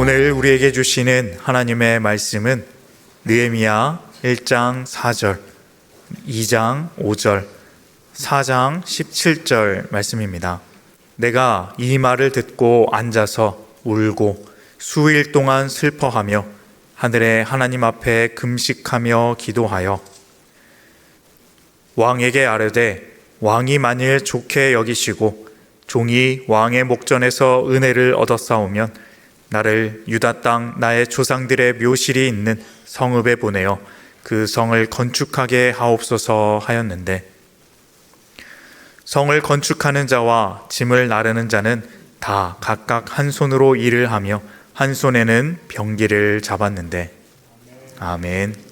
오늘 우리에게 주시는 하나님의 말씀은 느헤미야 1장 4절, 2장 5절, 4장 17절 말씀입니다. 내가 이 말을 듣고 앉아서 울고 수일 동안 슬퍼하며 하늘의 하나님 앞에 금식하며 기도하여 왕에게 아뢰되 왕이 만일 좋게 여기시고 종이 왕의 목전에서 은혜를 얻었사오면 나를 유다 땅 나의 조상들의 묘실이 있는 성읍에 보내어 그 성을 건축하게 하옵소서 하였는데, 성을 건축하는 자와 짐을 나르는 자는 다 각각 한 손으로 일을 하며 한 손에는 병기를 잡았는데. 아멘.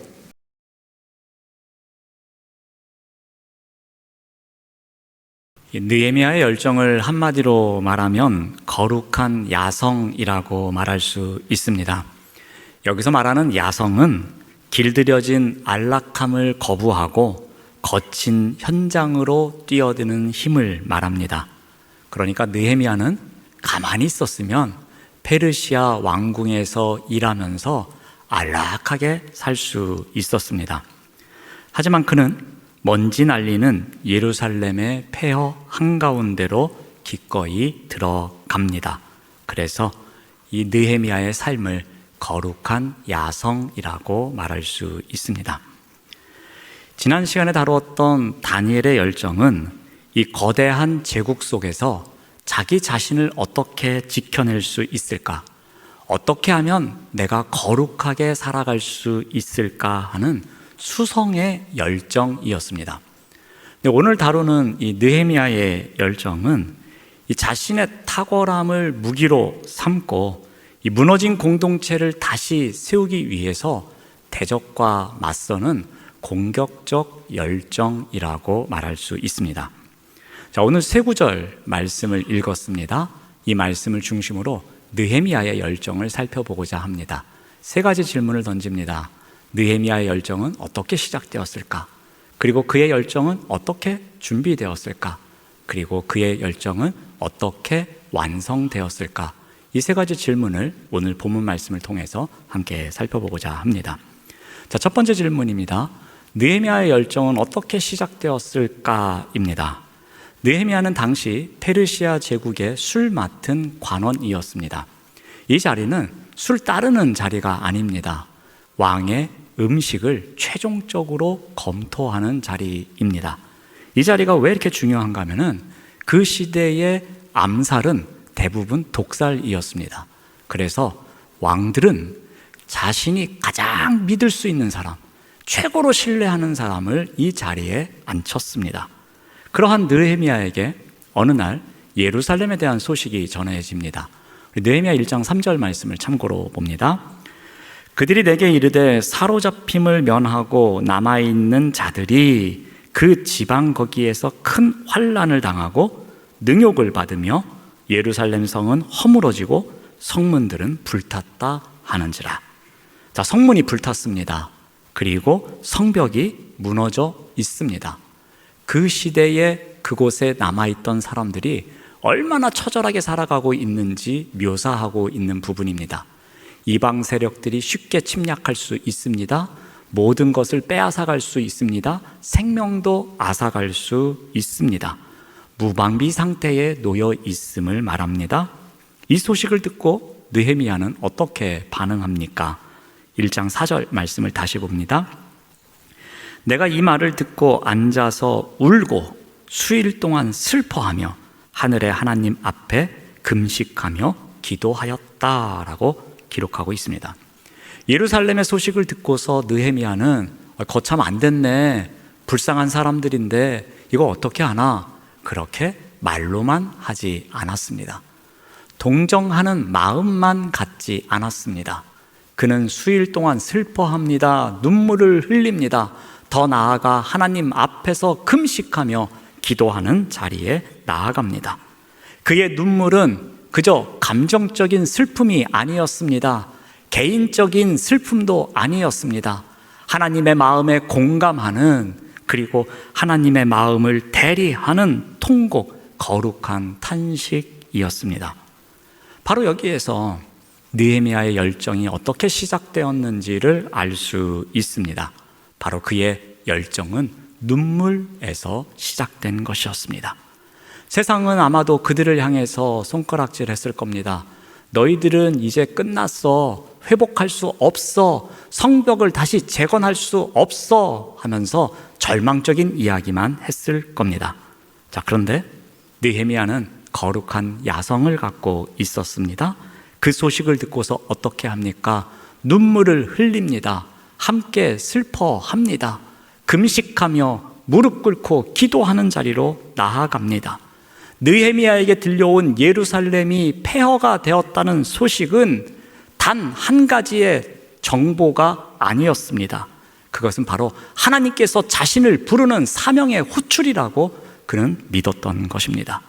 느헤미야의 열정을 한마디로 말하면 거룩한 야성이라고 말할 수 있습니다. 여기서 말하는 야성은 길들여진 안락함을 거부하고 거친 현장으로 뛰어드는 힘을 말합니다. 그러니까 느헤미야는 가만히 있었으면 페르시아 왕궁에서 일하면서 안락하게 살 수 있었습니다. 하지만 그는 먼지 날리는 예루살렘의 폐허 한가운데로 기꺼이 들어갑니다. 그래서 이 느헤미야의 삶을 거룩한 야성이라고 말할 수 있습니다. 지난 시간에 다루었던 다니엘의 열정은 이 거대한 제국 속에서 자기 자신을 어떻게 지켜낼 수 있을까? 어떻게 하면 내가 거룩하게 살아갈 수 있을까 하는 수성의 열정이었습니다. 오늘 다루는 이 느헤미야의 열정은 이 자신의 탁월함을 무기로 삼고 이 무너진 공동체를 다시 세우기 위해서 대적과 맞서는 공격적 열정이라고 말할 수 있습니다. 자, 오늘 세 구절 말씀을 읽었습니다. 이 말씀을 중심으로 느헤미야의 열정을 살펴보고자 합니다. 세 가지 질문을 던집니다. 느헤미야의 열정은 어떻게 시작되었을까? 그리고 그의 열정은 어떻게 준비되었을까? 그리고 그의 열정은 어떻게 완성되었을까? 이 세 가지 질문을 오늘 본문 말씀을 통해서 함께 살펴보고자 합니다. 자, 첫 번째 질문입니다. 느헤미야의 열정은 어떻게 시작되었을까입니다. 느헤미야는 당시 페르시아 제국의 술 맡은 관원이었습니다. 이 자리는 술 따르는 자리가 아닙니다. 왕의 음식을 최종적으로 검토하는 자리입니다. 이 자리가 왜 이렇게 중요한가 하면은 그 시대의 암살은 대부분 독살이었습니다. 그래서 왕들은 자신이 가장 믿을 수 있는 사람, 최고로 신뢰하는 사람을 이 자리에 앉혔습니다. 그러한 느헤미야에게 어느 날 예루살렘에 대한 소식이 전해집니다. 느헤미야 1장 3절 말씀을 참고로 봅니다. 그들이 내게 이르되 사로잡힘을 면하고 남아있는 자들이 그 지방 거기에서 큰 환난을 당하고 능욕을 받으며 예루살렘 성은 허물어지고 성문들은 불탔다 하는지라. 자, 성문이 불탔습니다. 그리고 성벽이 무너져 있습니다. 그 시대에 그곳에 남아있던 사람들이 얼마나 처절하게 살아가고 있는지 묘사하고 있는 부분입니다. 이방 세력들이 쉽게 침략할 수 있습니다. 모든 것을 빼앗아갈 수 있습니다. 생명도 앗아갈 수 있습니다. 무방비 상태에 놓여 있음을 말합니다. 이 소식을 듣고 느헤미야는 어떻게 반응합니까? 1장 4절 말씀을 다시 봅니다. 내가 이 말을 듣고 앉아서 울고 수일 동안 슬퍼하며 하늘의 하나님 앞에 금식하며 기도하였다라고 기록하고 있습니다. 예루살렘의 소식을 듣고서 느헤미야는 거참 안 됐네, 불쌍한 사람들인데 이거 어떻게 하나, 그렇게 말로만 하지 않았습니다. 동정하는 마음만 갖지 않았습니다. 그는 수일 동안 슬퍼합니다. 눈물을 흘립니다. 더 나아가 하나님 앞에서 금식하며 기도하는 자리에 나아갑니다. 그의 눈물은 그저 감정적인 슬픔이 아니었습니다. 개인적인 슬픔도 아니었습니다. 하나님의 마음에 공감하는, 그리고 하나님의 마음을 대리하는 통곡, 거룩한 탄식이었습니다. 바로 여기에서 느헤미야의 열정이 어떻게 시작되었는지를 알 수 있습니다. 바로 그의 열정은 눈물에서 시작된 것이었습니다. 세상은 아마도 그들을 향해서 손가락질 했을 겁니다. 너희들은 이제 끝났어. 회복할 수 없어. 성벽을 다시 재건할 수 없어. 하면서 절망적인 이야기만 했을 겁니다. 자, 그런데 느헤미야는 거룩한 야성을 갖고 있었습니다. 그 소식을 듣고서 어떻게 합니까? 눈물을 흘립니다. 함께 슬퍼합니다. 금식하며 무릎 꿇고 기도하는 자리로 나아갑니다. 느헤미야에게 들려온 예루살렘이 폐허가 되었다는 소식은 단 한 가지의 정보가 아니었습니다. 그것은 바로 하나님께서 자신을 부르는 사명의 호출이라고 그는 믿었던 것입니다.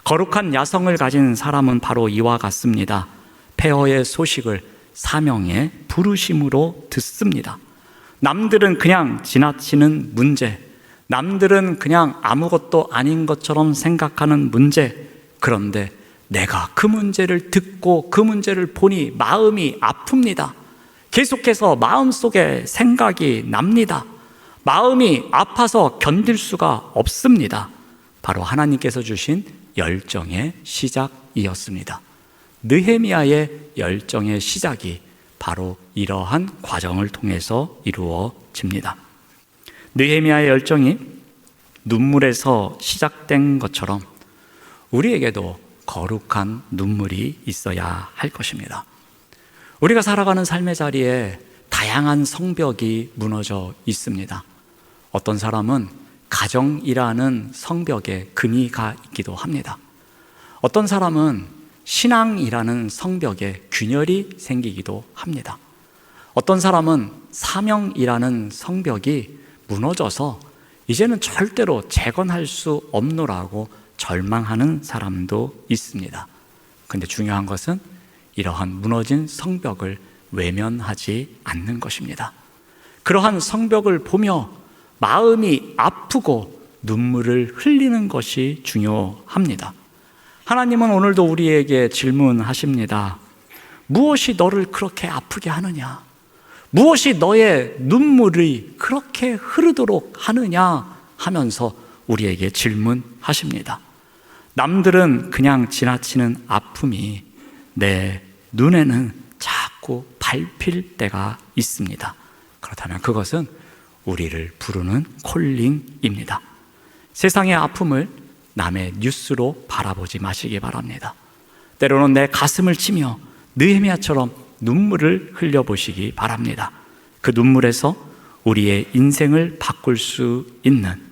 거룩한 야성을 가진 사람은 바로 이와 같습니다. 폐허의 소식을 사명의 부르심으로 듣습니다. 남들은 그냥 지나치는 문제, 남들은 그냥 아무것도 아닌 것처럼 생각하는 문제, 그런데 내가 그 문제를 듣고 그 문제를 보니 마음이 아픕니다. 계속해서 마음속에 생각이 납니다. 마음이 아파서 견딜 수가 없습니다. 바로 하나님께서 주신 열정의 시작이었습니다. 느헤미야의 열정의 시작이 바로 이러한 과정을 통해서 이루어집니다. 느헤미야의 열정이 눈물에서 시작된 것처럼 우리에게도 거룩한 눈물이 있어야 할 것입니다. 우리가 살아가는 삶의 자리에 다양한 성벽이 무너져 있습니다. 어떤 사람은 가정이라는 성벽에 금이 가 있기도 합니다. 어떤 사람은 신앙이라는 성벽에 균열이 생기기도 합니다. 어떤 사람은 사명이라는 성벽이 무너져서 이제는 절대로 재건할 수 없노라고 절망하는 사람도 있습니다. 그런데 중요한 것은 이러한 무너진 성벽을 외면하지 않는 것입니다. 그러한 성벽을 보며 마음이 아프고 눈물을 흘리는 것이 중요합니다. 하나님은 오늘도 우리에게 질문하십니다. 무엇이 너를 그렇게 아프게 하느냐? 무엇이 너의 눈물이 그렇게 흐르도록 하느냐? 하면서 우리에게 질문하십니다. 남들은 그냥 지나치는 아픔이 내 눈에는 자꾸 밟힐 때가 있습니다. 그렇다면 그것은 우리를 부르는 콜링입니다. 세상의 아픔을 남의 뉴스로 바라보지 마시기 바랍니다. 때로는 내 가슴을 치며 느헤미야처럼 눈물을 흘려보시기 바랍니다. 그 눈물에서 우리의 인생을 바꿀 수 있는,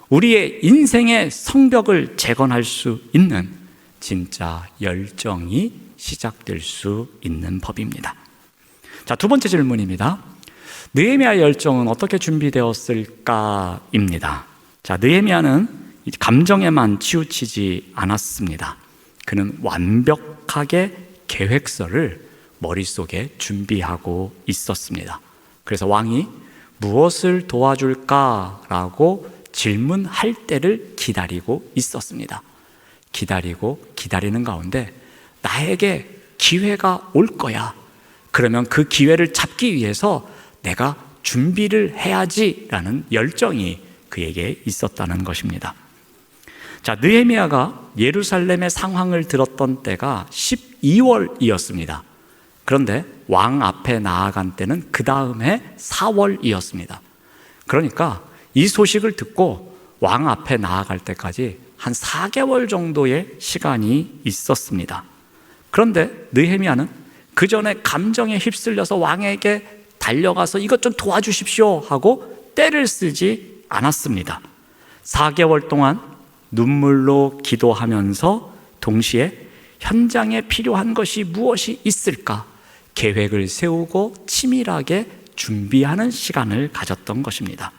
우리의 인생의 성벽을 재건할 수 있는 진짜 열정이 시작될 수 있는 법입니다. 자, 두 번째 질문입니다. 느헤미야의 열정은 어떻게 준비되었을까입니다. 자, 느헤미야는 감정에만 치우치지 않았습니다. 그는 완벽하게 계획서를 머릿속에 준비하고 있었습니다. 그래서 왕이 무엇을 도와줄까라고 질문할 때를 기다리고 있었습니다. 기다리는 가운데 나에게 기회가 올 거야. 그러면 그 기회를 잡기 위해서 내가 준비를 해야지라는 열정이 그에게 있었다는 것입니다. 자, 느헤미야가 예루살렘의 상황을 들었던 때가 12월이었습니다. 그런데 왕 앞에 나아간 때는 그 다음에 4월이었습니다. 그러니까 이 소식을 듣고 왕 앞에 나아갈 때까지 한 4개월 정도의 시간이 있었습니다. 그런데 느헤미야는 그 전에 감정에 휩쓸려서 왕에게 달려가서 이것 좀 도와주십시오 하고 때를 쓰지 않았습니다. 4개월 동안 눈물로 기도하면서 동시에 현장에 필요한 것이 무엇이 있을까 계획을 세우고 치밀하게 준비하는 시간을 가졌던 것입니다.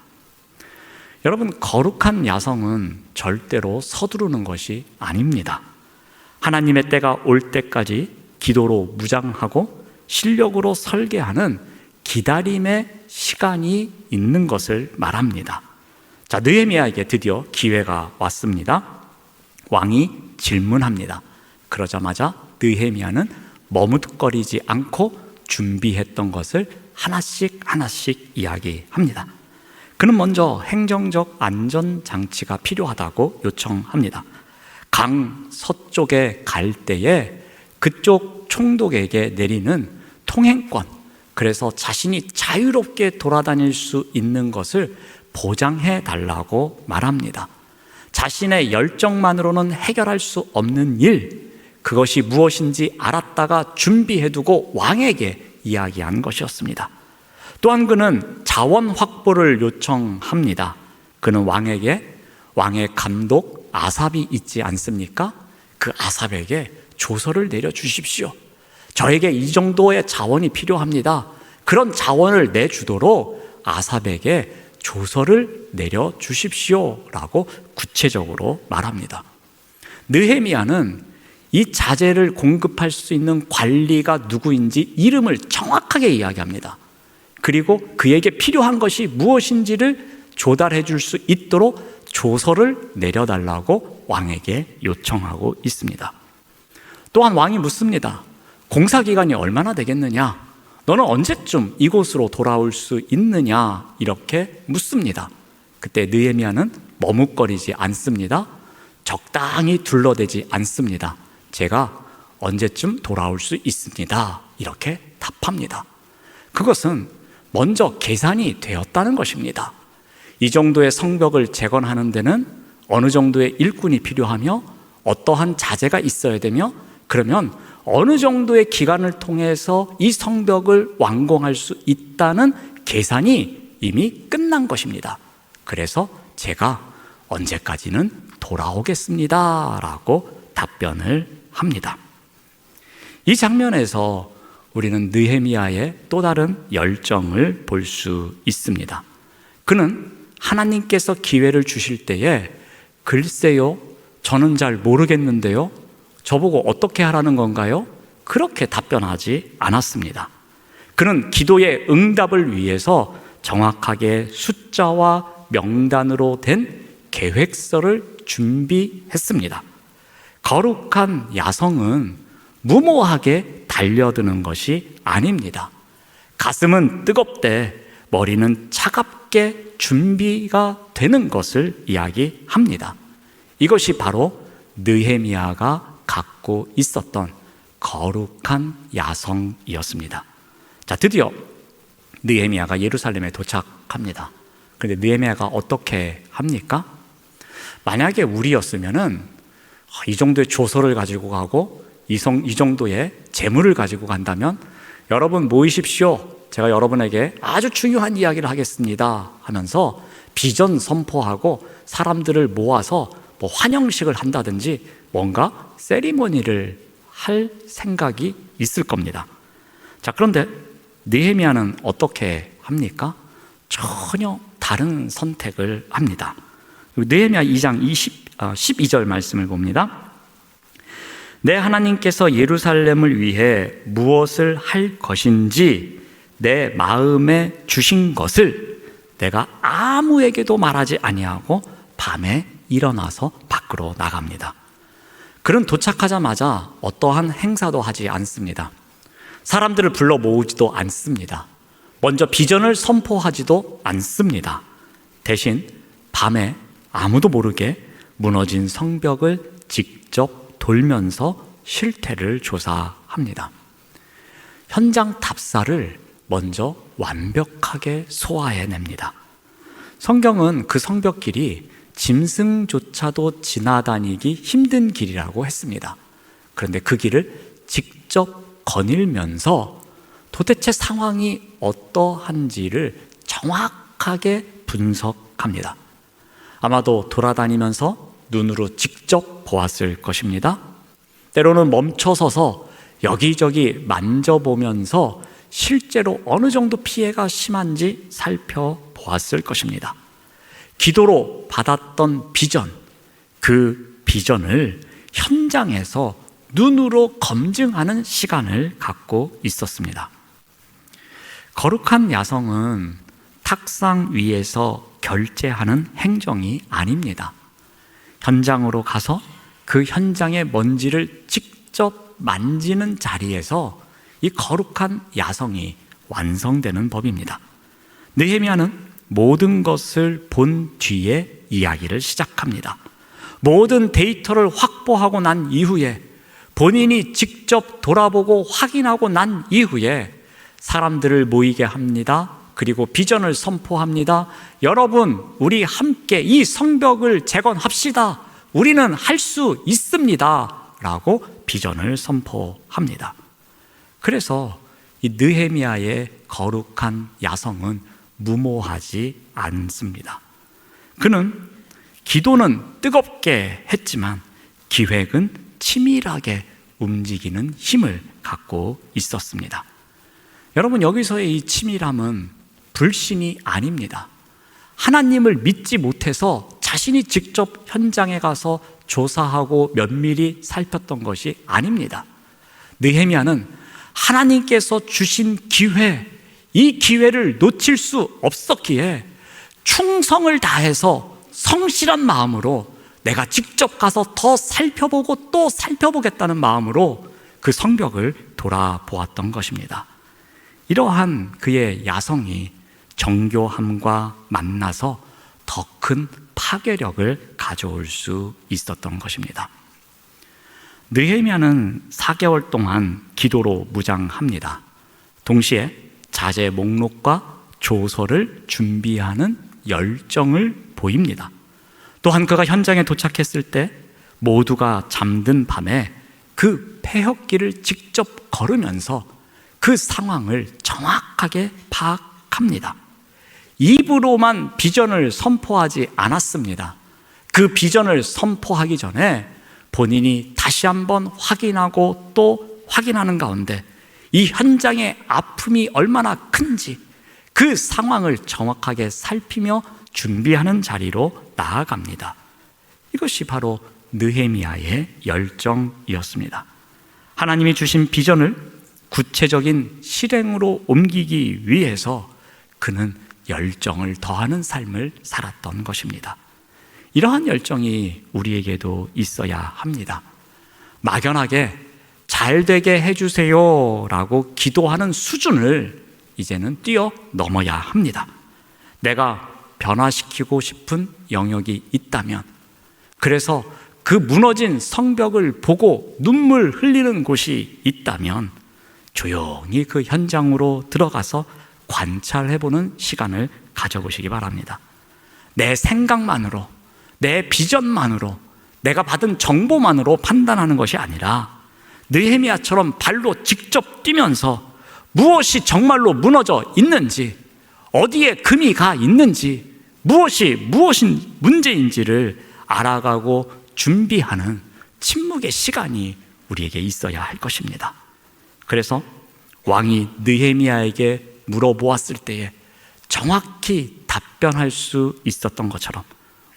여러분, 거룩한 야성은 절대로 서두르는 것이 아닙니다. 하나님의 때가 올 때까지 기도로 무장하고 실력으로 설계하는 기다림의 시간이 있는 것을 말합니다. 자, 느헤미야에게 드디어 기회가 왔습니다. 왕이 질문합니다. 그러자마자 느헤미야는 머뭇거리지 않고 준비했던 것을 하나씩 하나씩 이야기합니다. 그는 먼저 행정적 안전장치가 필요하다고 요청합니다. 강 서쪽에 갈 때에 그쪽 총독에게 내리는 통행권, 그래서 자신이 자유롭게 돌아다닐 수 있는 것을 보장해 달라고 말합니다. 자신의 열정만으로는 해결할 수 없는 일, 그것이 무엇인지 알았다가 준비해두고 왕에게 이야기한 것이었습니다. 또한 그는 자원 확보를 요청합니다. 그는 왕에게 왕의 감독 아삽이 있지 않습니까? 그 아삽에게 조서를 내려주십시오. 저에게 이 정도의 자원이 필요합니다. 그런 자원을 내주도록 아삽에게 조서를 내려주십시오 라고 구체적으로 말합니다. 느헤미야는 이 자재를 공급할 수 있는 관리가 누구인지 이름을 정확하게 이야기합니다. 그리고 그에게 필요한 것이 무엇인지를 조달해 줄 수 있도록 조서를 내려달라고 왕에게 요청하고 있습니다. 또한 왕이 묻습니다. 공사기간이 얼마나 되겠느냐? 너는 언제쯤 이곳으로 돌아올 수 있느냐? 이렇게 묻습니다. 그때 느헤미야는 머뭇거리지 않습니다. 적당히 둘러대지 않습니다. 제가 언제쯤 돌아올 수 있습니다. 이렇게 답합니다. 그것은 먼저 계산이 되었다는 것입니다. 이 정도의 성벽을 재건하는 데는 어느 정도의 일꾼이 필요하며 어떠한 자재가 있어야 되며 그러면 어느 정도의 기간을 통해서 이 성벽을 완공할 수 있다는 계산이 이미 끝난 것입니다. 그래서 제가 언제까지는 돌아오겠습니다 라고 답변을 합니다. 이 장면에서 우리는 느헤미야의 또 다른 열정을 볼 수 있습니다. 그는 하나님께서 기회를 주실 때에 글쎄요, 저는 잘 모르겠는데요, 저보고 어떻게 하라는 건가요? 그렇게 답변하지 않았습니다. 그는 기도의 응답을 위해서 정확하게 숫자와 명단으로 된 계획서를 준비했습니다. 거룩한 야성은 무모하게 달려드는 것이 아닙니다. 가슴은 뜨겁되 머리는 차갑게 준비가 되는 것을 이야기합니다. 이것이 바로 느헤미야가 갖고 있었던 거룩한 야성이었습니다. 자, 드디어 느헤미야가 예루살렘에 도착합니다. 그런데 느헤미야가 어떻게 합니까? 만약에 우리였으면은 이 정도의 조서를 가지고 가고 이 정도의 재물을 가지고 간다면 여러분 모이십시오. 제가 여러분에게 아주 중요한 이야기를 하겠습니다 하면서 비전 선포하고 사람들을 모아서 뭐 환영식을 한다든지 뭔가 세리머니를 할 생각이 있을 겁니다. 자, 그런데 느헤미야는 어떻게 합니까? 전혀 다른 선택을 합니다. 느헤미야 2장 12절 말씀을 봅니다. 내 하나님께서 예루살렘을 위해 무엇을 할 것인지 내 마음에 주신 것을 내가 아무에게도 말하지 아니하고 밤에 일어나서 밖으로 나갑니다. 그는 도착하자마자 어떠한 행사도 하지 않습니다. 사람들을 불러 모으지도 않습니다. 먼저 비전을 선포하지도 않습니다. 대신 밤에 아무도 모르게 무너진 성벽을 직접 돌면서 실태를 조사합니다. 현장 답사를 먼저 완벽하게 소화해냅니다. 성경은 그 성벽길이 짐승조차도 지나다니기 힘든 길이라고 했습니다. 그런데 그 길을 직접 거닐면서 도대체 상황이 어떠한지를 정확하게 분석합니다. 아마도 돌아다니면서 눈으로 직접 보았을 것입니다. 때로는 멈춰서서 여기저기 만져보면서 실제로 어느 정도 피해가 심한지 살펴보았을 것입니다. 기도로 받았던 비전, 그 비전을 현장에서 눈으로 검증하는 시간을 갖고 있었습니다. 거룩한 야성은 탁상 위에서 결제하는 행정이 아닙니다. 현장으로 가서 그 현장의 먼지를 직접 만지는 자리에서 이 거룩한 야성이 완성되는 법입니다. 느헤미야는 모든 것을 본 뒤에 이야기를 시작합니다. 모든 데이터를 확보하고 난 이후에, 본인이 직접 돌아보고 확인하고 난 이후에 사람들을 모이게 합니다. 그리고 비전을 선포합니다. 여러분, 우리 함께 이 성벽을 재건합시다. 우리는 할 수 있습니다. 라고 비전을 선포합니다. 그래서 이 느헤미야의 거룩한 야성은 무모하지 않습니다. 그는 기도는 뜨겁게 했지만 기획은 치밀하게 움직이는 힘을 갖고 있었습니다. 여러분, 여기서의 이 치밀함은 불신이 아닙니다. 하나님을 믿지 못해서 자신이 직접 현장에 가서 조사하고 면밀히 살폈던 것이 아닙니다. 느헤미야는 하나님께서 주신 기회, 이 기회를 놓칠 수 없었기에 충성을 다해서 성실한 마음으로 내가 직접 가서 더 살펴보고 또 살펴보겠다는 마음으로 그 성벽을 돌아보았던 것입니다. 이러한 그의 야성이 정교함과 만나서 더 큰 파괴력을 가져올 수 있었던 것입니다. 느헤미야는 4개월 동안 기도로 무장합니다. 동시에 자제 목록과 조서를 준비하는 열정을 보입니다. 또한 그가 현장에 도착했을 때 모두가 잠든 밤에 그 폐허길을 직접 걸으면서 그 상황을 정확하게 파악합니다. 입으로만 비전을 선포하지 않았습니다. 그 비전을 선포하기 전에 본인이 다시 한번 확인하고 또 확인하는 가운데 이 현장의 아픔이 얼마나 큰지 그 상황을 정확하게 살피며 준비하는 자리로 나아갑니다. 이것이 바로 느헤미야의 열정이었습니다. 하나님이 주신 비전을 구체적인 실행으로 옮기기 위해서 그는 열정을 더하는 삶을 살았던 것입니다. 이러한 열정이 우리에게도 있어야 합니다. 막연하게 잘 되게 해주세요 라고 기도하는 수준을 이제는 뛰어넘어야 합니다. 내가 변화시키고 싶은 영역이 있다면, 그래서 그 무너진 성벽을 보고 눈물 흘리는 곳이 있다면 조용히 그 현장으로 들어가서 관찰해보는 시간을 가져보시기 바랍니다. 내 생각만으로, 내 비전만으로, 내가 받은 정보만으로 판단하는 것이 아니라 느헤미야처럼 발로 직접 뛰면서 무엇이 정말로 무너져 있는지, 어디에 금이 가 있는지, 무엇이 문제인지를 알아가고 준비하는 침묵의 시간이 우리에게 있어야 할 것입니다. 그래서 왕이 느헤미야에게 물어보았을 때에 정확히 답변할 수 있었던 것처럼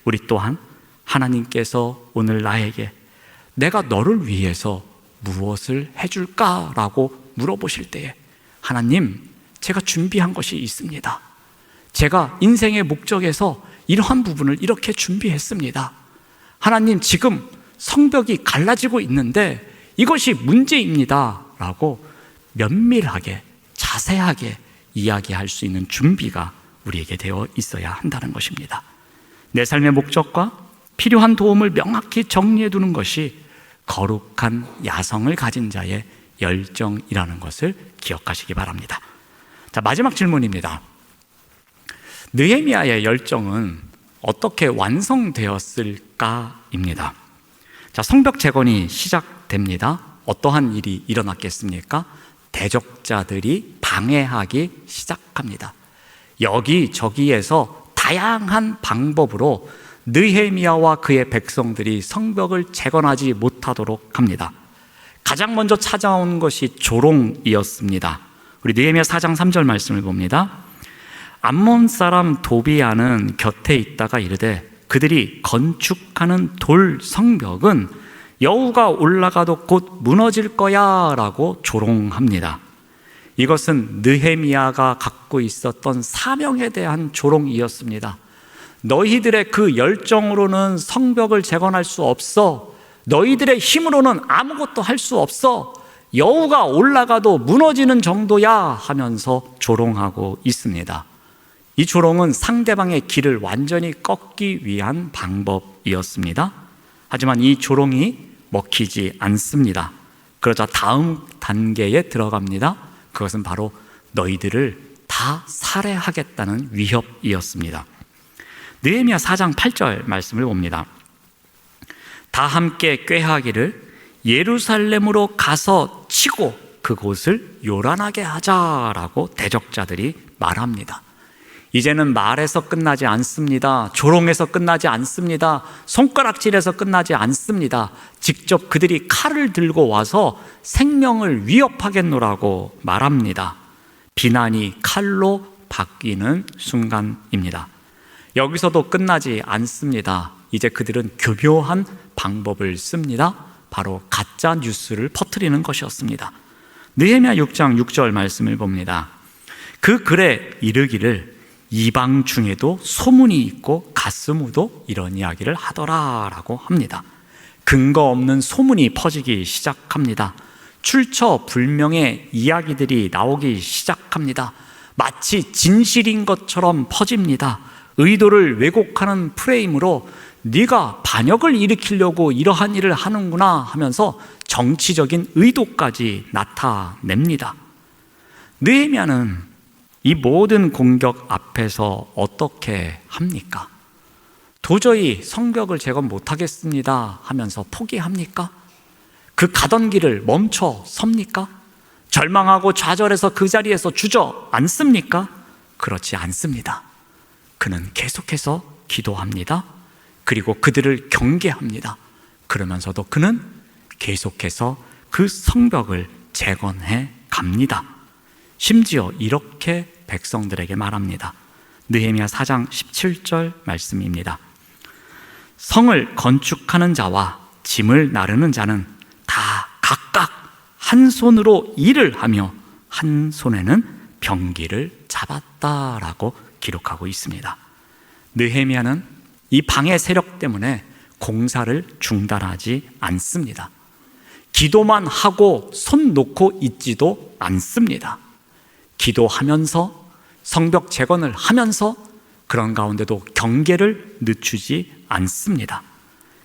우리 또한 하나님께서 오늘 나에게 내가 너를 위해서 무엇을 해줄까라고 물어보실 때에 하나님, 제가 준비한 것이 있습니다. 제가 인생의 목적에서 이러한 부분을 이렇게 준비했습니다. 하나님, 지금 성벽이 갈라지고 있는데 이것이 문제입니다 라고 면밀하게 자세하게 이야기할 수 있는 준비가 우리에게 되어 있어야 한다는 것입니다. 내 삶의 목적과 필요한 도움을 명확히 정리해 두는 것이 거룩한 야성을 가진 자의 열정이라는 것을 기억하시기 바랍니다. 자, 마지막 질문입니다. 느헤미야의 열정은 어떻게 완성되었을까입니다. 자, 성벽 재건이 시작됩니다. 어떠한 일이 일어났겠습니까? 대적자들이 방해하기 시작합니다. 여기저기에서 다양한 방법으로 느헤미야와 그의 백성들이 성벽을 재건하지 못하도록 합니다. 가장 먼저 찾아온 것이 조롱이었습니다. 우리 느헤미야 4장 3절 말씀을 봅니다. 암몬 사람 도비야는 곁에 있다가 이르되 그들이 건축하는 돌 성벽은 여우가 올라가도 곧 무너질 거야 라고 조롱합니다. 이것은 느헤미야가 갖고 있었던 사명에 대한 조롱이었습니다. 너희들의 그 열정으로는 성벽을 재건할 수 없어. 너희들의 힘으로는 아무것도 할 수 없어. 여우가 올라가도 무너지는 정도야 하면서 조롱하고 있습니다. 이 조롱은 상대방의 길을 완전히 꺾기 위한 방법이었습니다. 하지만 이 조롱이 먹히지 않습니다. 그러자 다음 단계에 들어갑니다. 그것은 바로 너희들을 다 살해하겠다는 위협이었습니다. 느헤미야 4장 8절 말씀을 봅니다. 다 함께 꾀하기를 예루살렘으로 가서 치고 그곳을 요란하게 하자라고 대적자들이 말합니다. 이제는 말에서 끝나지 않습니다. 조롱에서 끝나지 않습니다. 손가락질에서 끝나지 않습니다. 직접 그들이 칼을 들고 와서 생명을 위협하겠노라고 말합니다. 비난이 칼로 바뀌는 순간입니다. 여기서도 끝나지 않습니다. 이제 그들은 교묘한 방법을 씁니다. 바로 가짜 뉴스를 퍼뜨리는 것이었습니다. 느헤미야 6장 6절 말씀을 봅니다. 그 글에 이르기를 이방 중에도 소문이 있고 가스무도 이런 이야기를 하더라라고 합니다. 근거 없는 소문이 퍼지기 시작합니다. 출처불명의 이야기들이 나오기 시작합니다. 마치 진실인 것처럼 퍼집니다. 의도를 왜곡하는 프레임으로 네가 반역을 일으키려고 이러한 일을 하는구나 하면서 정치적인 의도까지 나타냅니다. 느헤미야는 이 모든 공격 앞에서 어떻게 합니까? 도저히 성벽을 재건 못하겠습니다 하면서 포기합니까? 그 가던 길을 멈춰 섭니까? 절망하고 좌절해서 그 자리에서 주저앉습니까? 그렇지 않습니다. 그는 계속해서 기도합니다. 그리고 그들을 경계합니다. 그러면서도 그는 계속해서 그 성벽을 재건해 갑니다. 심지어 이렇게 백성들에게 말합니다. 느헤미야 4장 17절 말씀입니다. 성을 건축하는 자와 짐을 나르는 자는 다 각각 한 손으로 일을 하며 한 손에는 병기를 잡았다라고 기록하고 있습니다. 느헤미야는 이 방해 세력 때문에 공사를 중단하지 않습니다. 기도만 하고 손 놓고 있지도 않습니다. 기도하면서 성벽 재건을 하면서 그런 가운데도 경계를 늦추지 않습니다.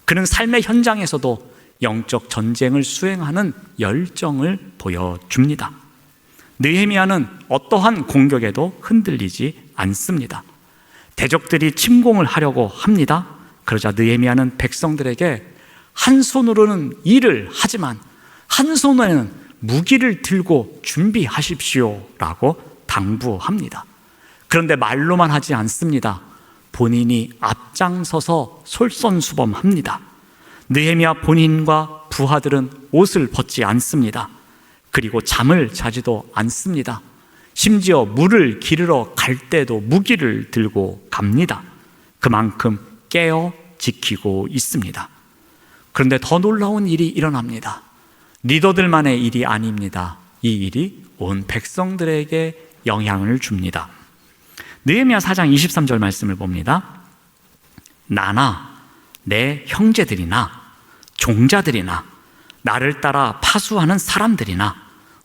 그는 삶의 현장에서도 영적 전쟁을 수행하는 열정을 보여줍니다. 느헤미야는 어떠한 공격에도 흔들리지 않습니다. 대적들이 침공을 하려고 합니다. 그러자 느헤미야는 백성들에게 한 손으로는 일을 하지만 한 손에는 무기를 들고 준비하십시오라고 당부합니다. 그런데 말로만 하지 않습니다. 본인이 앞장서서 솔선수범합니다. 느헤미야 본인과 부하들은 옷을 벗지 않습니다. 그리고 잠을 자지도 않습니다. 심지어 물을 기르러 갈 때도 무기를 들고 갑니다. 그만큼 깨어 지키고 있습니다. 그런데 더 놀라운 일이 일어납니다. 리더들만의 일이 아닙니다. 이 일이 온 백성들에게 영향을 줍니다. 느헤미야 4장 23절 말씀을 봅니다. 나나 내 형제들이나 종자들이나 나를 따라 파수하는 사람들이나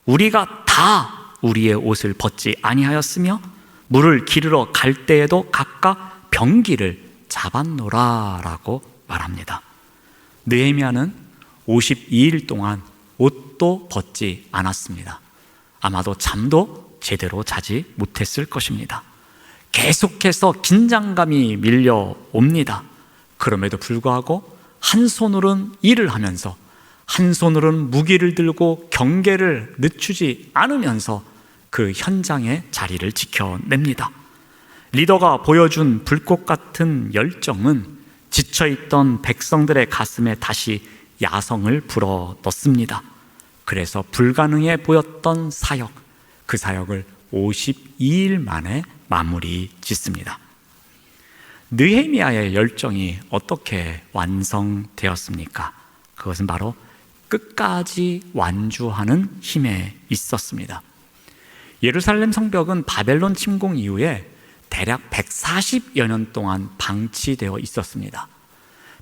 우리가 다 우리의 옷을 벗지 아니하였으며 물을 기르러 갈 때에도 각각 병기를 잡았노라라고 말합니다. 느헤미야는 52일 동안 옷도 벗지 않았습니다. 아마도 잠도 제대로 자지 못했을 것입니다. 계속해서 긴장감이 밀려옵니다. 그럼에도 불구하고 한 손으로는 일을 하면서 한 손으로는 무기를 들고 경계를 늦추지 않으면서 그 현장의 자리를 지켜냅니다. 리더가 보여준 불꽃 같은 열정은 지쳐있던 백성들의 가슴에 다시 야성을 불어넣습니다. 그래서 불가능해 보였던 사역, 그 사역을 52일 만에 마무리 짓습니다. 느헤미야의 열정이 어떻게 완성되었습니까? 그것은 바로 끝까지 완주하는 힘에 있었습니다. 예루살렘 성벽은 바벨론 침공 이후에 대략 140여 년 동안 방치되어 있었습니다.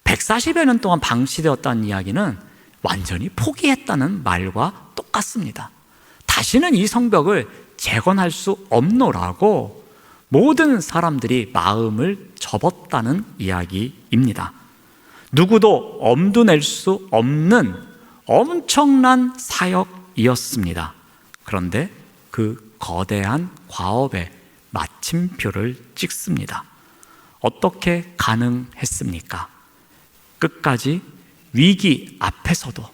140여 년 동안 방치되었다는 이야기는 완전히 포기했다는 말과 똑같습니다. 다시는 이 성벽을 재건할 수 없노라고 모든 사람들이 마음을 접었다는 이야기입니다. 누구도 엄두 낼 수 없는 엄청난 사역이었습니다. 그런데 그 거대한 과업에 마침표를 찍습니다. 어떻게 가능했습니까? 끝까지 위기 앞에서도,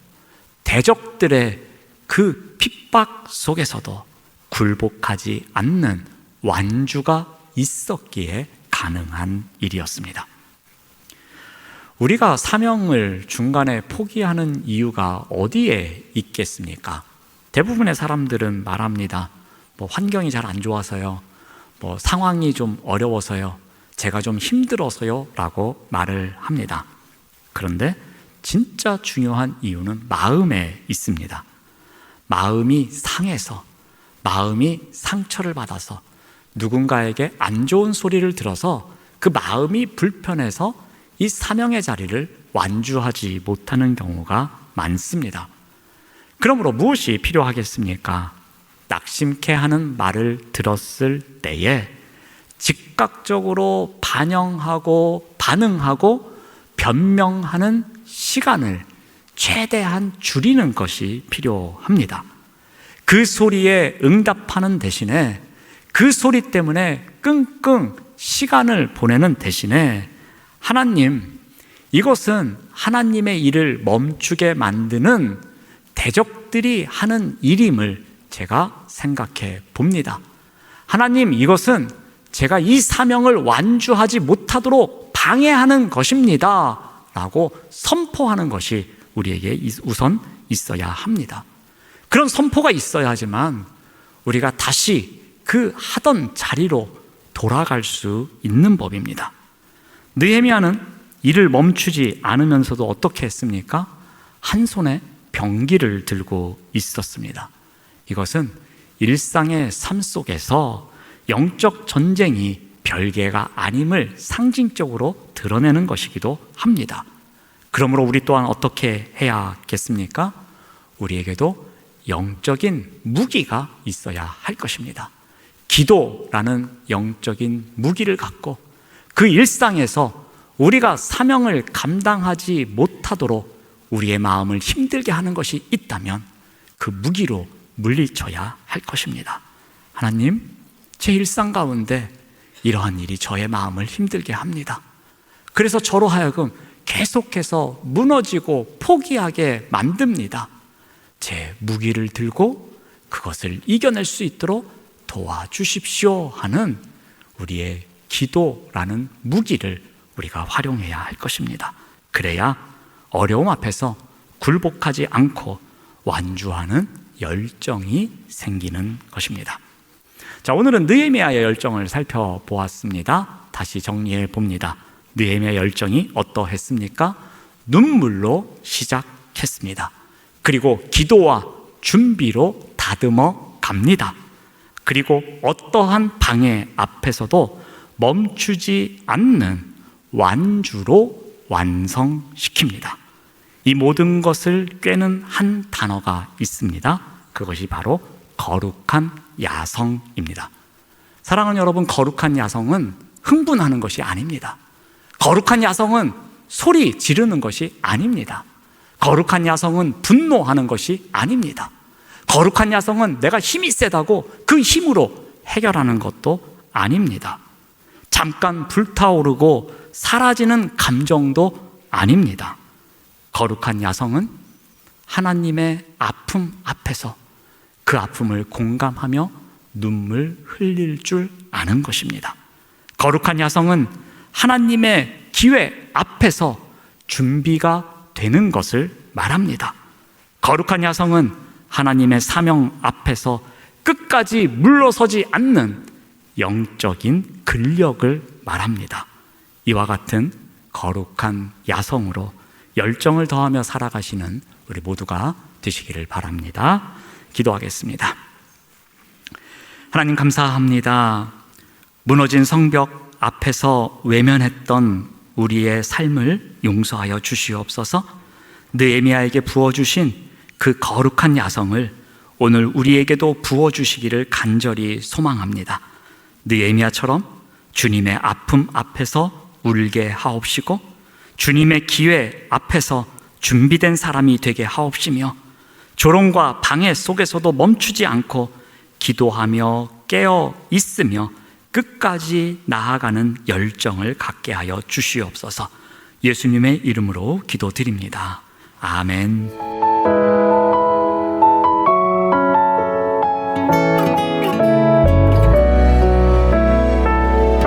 대적들의 그 핍박 속에서도 굴복하지 않는 완주가 있었기에 가능한 일이었습니다. 우리가 사명을 중간에 포기하는 이유가 어디에 있겠습니까? 대부분의 사람들은 말합니다. 환경이 잘 안 좋아서요, 상황이 좀 어려워서요, 제가 좀 힘들어서요 라고 말을 합니다. 그런데 진짜 중요한 이유는 마음에 있습니다. 마음이 상해서, 마음이 상처를 받아서, 누군가에게 안 좋은 소리를 들어서 그 마음이 불편해서 이 사명의 자리를 완주하지 못하는 경우가 많습니다. 그러므로 무엇이 필요하겠습니까? 낙심케 하는 말을 들었을 때에 즉각적으로 반영하고 반응하고 변명하는 시간을 최대한 줄이는 것이 필요합니다. 그 소리에 응답하는 대신에, 그 소리 때문에 끙끙 시간을 보내는 대신에, 하나님, 이것은 하나님의 일을 멈추게 만드는 대적들이 하는 일임을 제가 생각해 봅니다. 하나님, 이것은 제가 이 사명을 완주하지 못하도록 방해하는 것입니다 라고 선포하는 것이 우리에게 우선 있어야 합니다. 그런 선포가 있어야 하지만 우리가 다시 그 하던 자리로 돌아갈 수 있는 법입니다. 느헤미야는 일을 멈추지 않으면서도 어떻게 했습니까? 한 손에 병기를 들고 있었습니다. 이것은 일상의 삶 속에서 영적 전쟁이 별개가 아님을 상징적으로 드러내는 것이기도 합니다. 그러므로 우리 또한 어떻게 해야겠습니까? 우리에게도 영적인 무기가 있어야 할 것입니다. 기도라는 영적인 무기를 갖고 그 일상에서 우리가 사명을 감당하지 못하도록 우리의 마음을 힘들게 하는 것이 있다면 그 무기로 물리쳐야 할 것입니다. 하나님, 제 일상 가운데 이러한 일이 저의 마음을 힘들게 합니다. 그래서 저로 하여금 계속해서 무너지고 포기하게 만듭니다. 제 무기를 들고 그것을 이겨낼 수 있도록 도와주십시오 하는 우리의 기도라는 무기를 우리가 활용해야 할 것입니다. 그래야 어려움 앞에서 굴복하지 않고 완주하는 열정이 생기는 것입니다. 자, 오늘은 느헤미야의 열정을 살펴보았습니다. 다시 정리해 봅니다. 느헤미야의 열정이 어떠했습니까? 눈물로 시작했습니다. 그리고 기도와 준비로 다듬어 갑니다. 그리고 어떠한 방해 앞에서도 멈추지 않는 완주로 완성시킵니다. 이 모든 것을 꿰는 한 단어가 있습니다. 그것이 바로 거룩한 야성입니다. 사랑하는 여러분, 거룩한 야성은 흥분하는 것이 아닙니다. 거룩한 야성은 소리 지르는 것이 아닙니다. 거룩한 야성은 분노하는 것이 아닙니다. 거룩한 야성은 내가 힘이 세다고 그 힘으로 해결하는 것도 아닙니다. 잠깐 불타오르고 사라지는 감정도 아닙니다. 거룩한 야성은 하나님의 아픔 앞에서 그 아픔을 공감하며 눈물 흘릴 줄 아는 것입니다. 거룩한 야성은 하나님의 기회 앞에서 준비가 되는 것을 말합니다. 거룩한 야성은 하나님의 사명 앞에서 끝까지 물러서지 않는 영적인 근력을 말합니다. 이와 같은 거룩한 야성으로 열정을 더하며 살아가시는 우리 모두가 되시기를 바랍니다. 기도하겠습니다. 하나님, 감사합니다. 무너진 성벽 앞에서 외면했던 우리의 삶을 용서하여 주시옵소서. 느헤미야에게 부어주신 그 거룩한 야성을 오늘 우리에게도 부어주시기를 간절히 소망합니다. 느헤미야처럼 주님의 아픔 앞에서 울게 하옵시고 주님의 기회 앞에서 준비된 사람이 되게 하옵시며 조롱과 방해 속에서도 멈추지 않고 기도하며 깨어 있으며 끝까지 나아가는 열정을 갖게 하여 주시옵소서. 예수님의 이름으로 기도드립니다. 아멘.